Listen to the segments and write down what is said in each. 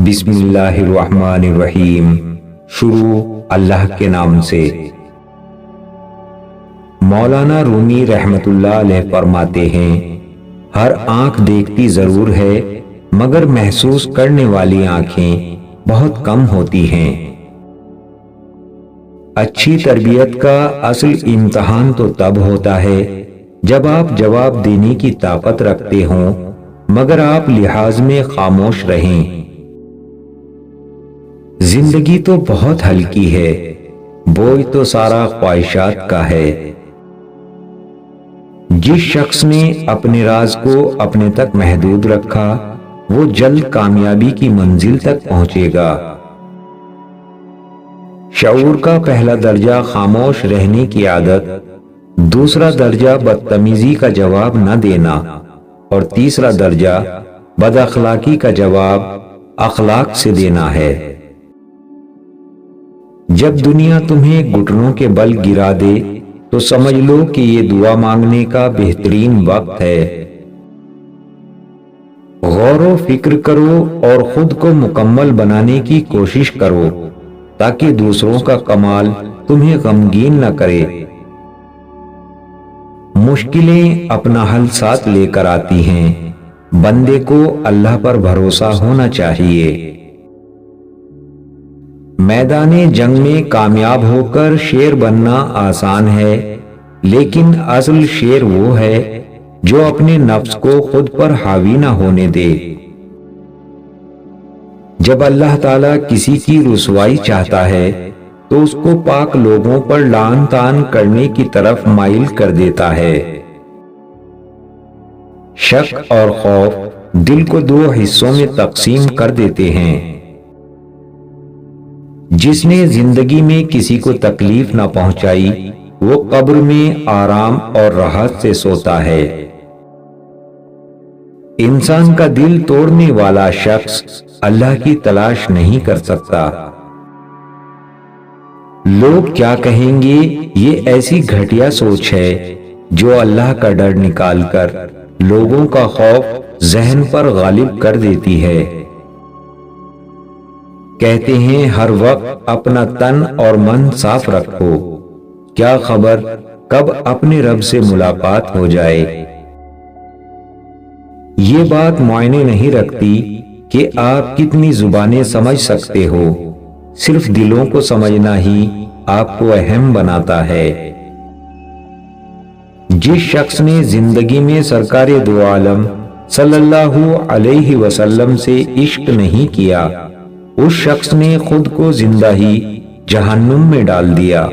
بسم اللہ الرحمن الرحیم۔ شروع اللہ کے نام سے۔ مولانا رومی رحمت اللہ علیہ فرماتے ہیں، ہر آنکھ دیکھتی ضرور ہے مگر محسوس کرنے والی آنکھیں بہت کم ہوتی ہیں۔ اچھی تربیت کا اصل امتحان تو تب ہوتا ہے جب آپ جواب دینے کی طاقت رکھتے ہوں مگر آپ لحاظ میں خاموش رہیں۔ زندگی تو بہت ہلکی ہے، بوجھ تو سارا خواہشات کا ہے۔ جس شخص نے اپنے راز کو اپنے تک محدود رکھا وہ جلد کامیابی کی منزل تک پہنچے گا۔ شعور کا پہلا درجہ خاموش رہنے کی عادت، دوسرا درجہ بدتمیزی کا جواب نہ دینا اور تیسرا درجہ بد اخلاقی کا جواب اخلاق سے دینا ہے۔ جب دنیا تمہیں گھٹنوں کے بل گرا دے تو سمجھ لو کہ یہ دعا مانگنے کا بہترین وقت ہے۔ غور و فکر کرو اور خود کو مکمل بنانے کی کوشش کرو تاکہ دوسروں کا کمال تمہیں غمگین نہ کرے۔ مشکلیں اپنا حل ساتھ لے کر آتی ہیں، بندے کو اللہ پر بھروسہ ہونا چاہیے۔ میدان جنگ میں کامیاب ہو کر شیر بننا آسان ہے، لیکن اصل شیر وہ ہے جو اپنے نفس کو خود پر حاوی نہ ہونے دے۔ جب اللہ تعالیٰ کسی کی رسوائی چاہتا ہے تو اس کو پاک لوگوں پر لعن طعن کرنے کی طرف مائل کر دیتا ہے۔ شک اور خوف دل کو دو حصوں میں تقسیم کر دیتے ہیں۔ جس نے زندگی میں کسی کو تکلیف نہ پہنچائی وہ قبر میں آرام اور راحت سے سوتا ہے۔ انسان کا دل توڑنے والا شخص اللہ کی تلاش نہیں کر سکتا۔ لوگ کیا کہیں گے یہ ایسی گھٹیا سوچ ہے جو اللہ کا ڈر نکال کر لوگوں کا خوف ذہن پر غالب کر دیتی ہے۔ کہتے ہیں ہر وقت اپنا تن اور من صاف رکھو، کیا خبر کب اپنے رب سے ملاقات ہو جائے۔ یہ بات معائنے نہیں رکھتی کہ آپ کتنی زبانیں سمجھ سکتے ہو، صرف دلوں کو سمجھنا ہی آپ کو اہم بناتا ہے۔ جس شخص نے زندگی میں سرکار دو عالم صلی اللہ علیہ وسلم سے عشق نہیں کیا اس شخص نے خود کو زندہ ہی جہنم میں ڈال دیا۔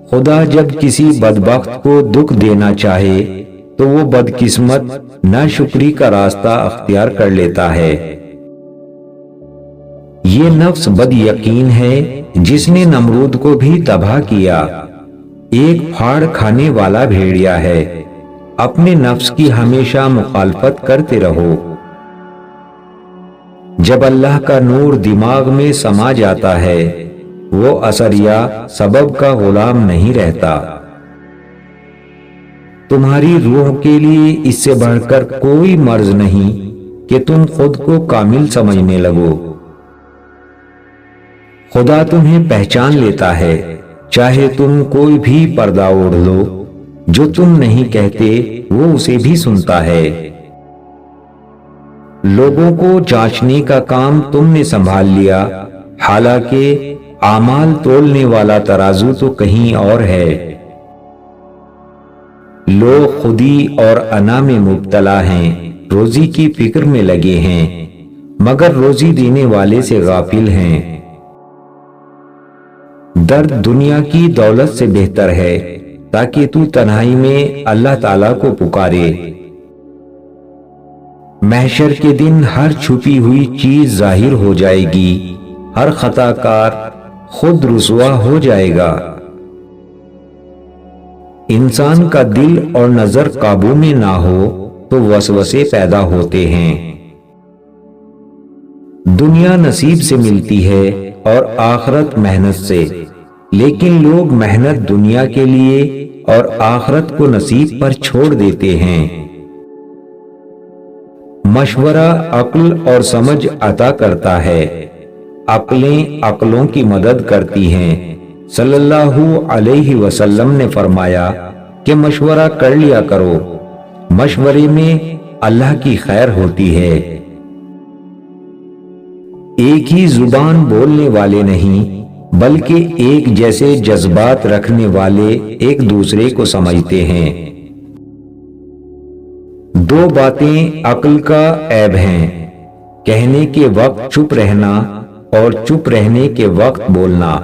خدا جب کسی بدبخت کو دکھ دینا چاہے تو وہ بدقسمت ناشکری کا راستہ اختیار کر لیتا ہے۔ یہ نفس بد یقین ہے جس نے نمرود کو بھی تباہ کیا۔ ایک پھاڑ کھانے والا بھیڑیا ہے، اپنے نفس کی ہمیشہ مخالفت کرتے رہو۔ جب اللہ کا نور دماغ میں سما جاتا ہے وہ اثر یا سبب کا غلام نہیں رہتا۔ تمہاری روح کے لیے اس سے بڑھ کر کوئی مرض نہیں کہ تم خود کو کامل سمجھنے لگو۔ خدا تمہیں پہچان لیتا ہے، چاہے تم کوئی بھی پردہ اوڑھ لو، جو تم نہیں کہتے وہ اسے بھی سنتا ہے۔ لوگوں کو جانچنے کا کام تم نے سنبھال لیا، حالانکہ اعمال تولنے والا ترازو تو کہیں اور ہے۔ لوگ خودی اور انا میں مبتلا ہیں، روزی کی فکر میں لگے ہیں مگر روزی دینے والے سے غافل ہیں۔ درد دنیا کی دولت سے بہتر ہے تاکہ تو تنہائی میں اللہ تعالیٰ کو پکارے۔ محشر کے دن ہر چھپی ہوئی چیز ظاہر ہو جائے گی، ہر خطا کار خود رسوا ہو جائے گا۔ انسان کا دل اور نظر قابو میں نہ ہو تو وسوسے پیدا ہوتے ہیں۔ دنیا نصیب سے ملتی ہے اور آخرت محنت سے، لیکن لوگ محنت دنیا کے لیے اور آخرت کو نصیب پر چھوڑ دیتے ہیں۔ مشورہ عقل اور سمجھ عطا کرتا ہے، عقلیں عقلوں کی مدد کرتی ہیں۔ صلی اللہ علیہ وسلم نے فرمایا کہ مشورہ کر لیا کرو، مشورے میں اللہ کی خیر ہوتی ہے۔ ایک ہی زبان بولنے والے نہیں بلکہ ایک جیسے جذبات رکھنے والے ایک دوسرے کو سمجھتے ہیں۔ دو باتیں عقل کا عیب ہیں، کہنے کے وقت چپ رہنا اور چپ رہنے کے وقت بولنا۔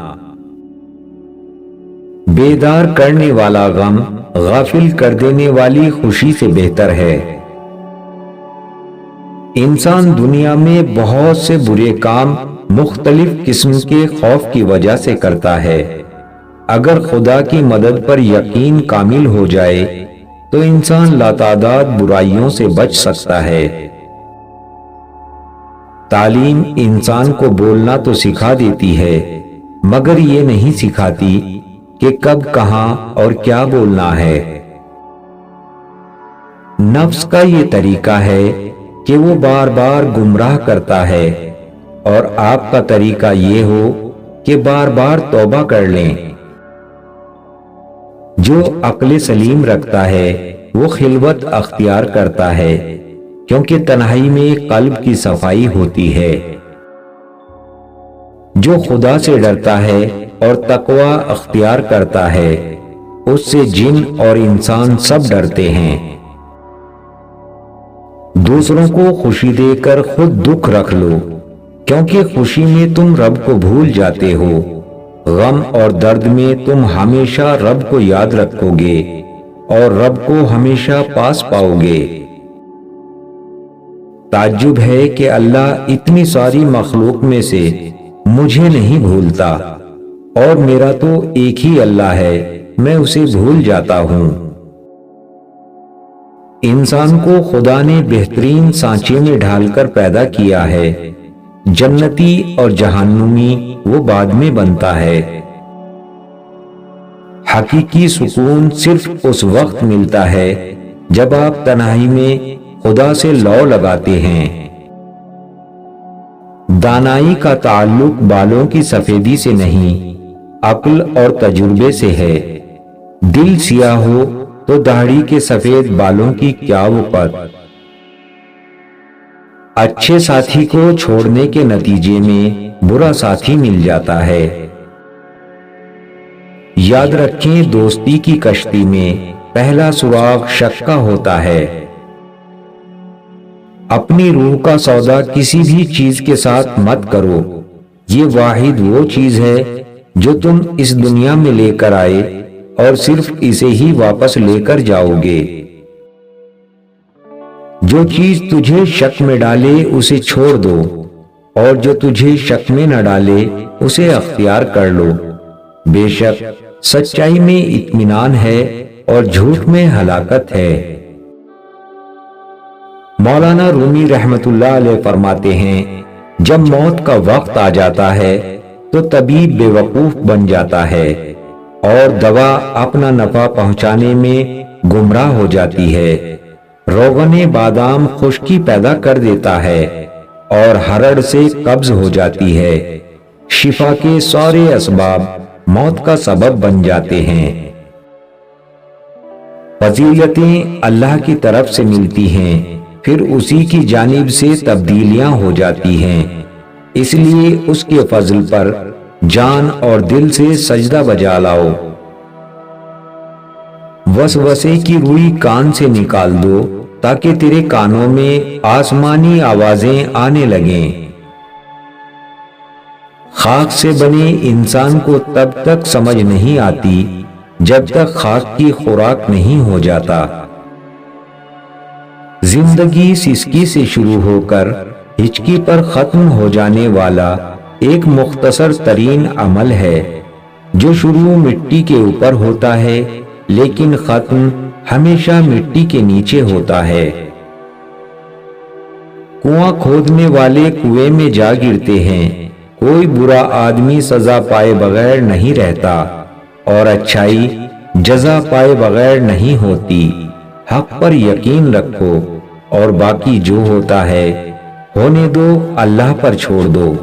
بیدار کرنے والا غم غافل کر دینے والی خوشی سے بہتر ہے۔ انسان دنیا میں بہت سے برے کام مختلف قسم کے خوف کی وجہ سے کرتا ہے۔ اگر خدا کی مدد پر یقین کامل ہو جائے تو انسان لاتعداد برائیوں سے بچ سکتا ہے۔ تعلیم انسان کو بولنا تو سکھا دیتی ہے، مگر یہ نہیں سکھاتی کہ کب کہاں اور کیا بولنا ہے۔ نفس کا یہ طریقہ ہے کہ وہ بار بار گمراہ کرتا ہے، اور آپ کا طریقہ یہ ہو کہ بار بار توبہ کر لیں۔ جو عقل سلیم رکھتا ہے وہ خلوت اختیار کرتا ہے، کیونکہ تنہائی میں قلب کی صفائی ہوتی ہے۔ جو خدا سے ڈرتا ہے اور تقوی اختیار کرتا ہے، اس سے جن اور انسان سب ڈرتے ہیں۔ دوسروں کو خوشی دے کر خود دکھ رکھ لو، کیونکہ خوشی میں تم رب کو بھول جاتے ہو، غم اور درد میں تم ہمیشہ رب کو یاد رکھو گے اور رب کو ہمیشہ پاس پاؤ گے۔ تعجب ہے کہ اللہ اتنی ساری مخلوق میں سے مجھے نہیں بھولتا، اور میرا تو ایک ہی اللہ ہے، میں اسے بھول جاتا ہوں۔ انسان کو خدا نے بہترین سانچے میں ڈھال کر پیدا کیا ہے، جنتی اور جہنمی وہ بعد میں بنتا ہے۔ حقیقی سکون صرف اس وقت ملتا ہے جب آپ تنہائی میں خدا سے لو لگاتے ہیں۔ دانائی کا تعلق بالوں کی سفیدی سے نہیں، عقل اور تجربے سے ہے۔ دل سیاہ ہو تو داڑھی کے سفید بالوں کی کیا وقت۔ اچھے ساتھی کو چھوڑنے کے نتیجے میں برا ساتھی مل جاتا ہے۔ یاد رکھیں، دوستی کی کشتی میں پہلا سراغ شک کا ہوتا ہے۔ اپنی روح کا سودا کسی بھی چیز کے ساتھ مت کرو، یہ واحد وہ چیز ہے جو تم اس دنیا میں لے کر آئے اور صرف اسے ہی واپس لے کر جاؤ گے۔ جو چیز تجھے شک میں ڈالے اسے چھوڑ دو، اور جو تجھے شک میں نہ ڈالے اسے اختیار کر لو۔ بے شک سچائی میں اطمینان ہے اور جھوٹ میں ہلاکت ہے۔ مولانا رومی رحمت اللہ علیہ فرماتے ہیں، جب موت کا وقت آ جاتا ہے تو طبیب بے وقوف بن جاتا ہے، اور دوا اپنا نفع پہنچانے میں گمراہ ہو جاتی ہے۔ روغن بادام خشکی پیدا کر دیتا ہے اور ہرڑ سے قبض ہو جاتی ہے۔ شفا کے سارے اسباب موت کا سبب بن جاتے ہیں۔ فضیلتیں اللہ کی طرف سے ملتی ہیں، پھر اسی کی جانب سے تبدیلیاں ہو جاتی ہیں، اس لیے اس کے فضل پر جان اور دل سے سجدہ بجا لاؤ۔ وسوسے کی روئی کان سے نکال دو تاکہ تیرے کانوں میں آسمانی آوازیں آنے لگیں۔ خاک سے بنے انسان کو تب تک سمجھ نہیں آتی جب تک خاک کی خوراک نہیں ہو جاتا۔ زندگی سسکی سے شروع ہو کر ہچکی پر ختم ہو جانے والا ایک مختصر ترین عمل ہے، جو شروع مٹی کے اوپر ہوتا ہے لیکن ختم ہمیشہ مٹی کے نیچے ہوتا ہے۔ کنواں کھودنے والے کنویں میں جا گرتے ہیں، کوئی برا آدمی سزا پائے بغیر نہیں رہتا، اور اچھائی جزا پائے بغیر نہیں ہوتی۔ حق پر یقین رکھو اور باقی جو ہوتا ہے ہونے دو، اللہ پر چھوڑ دو۔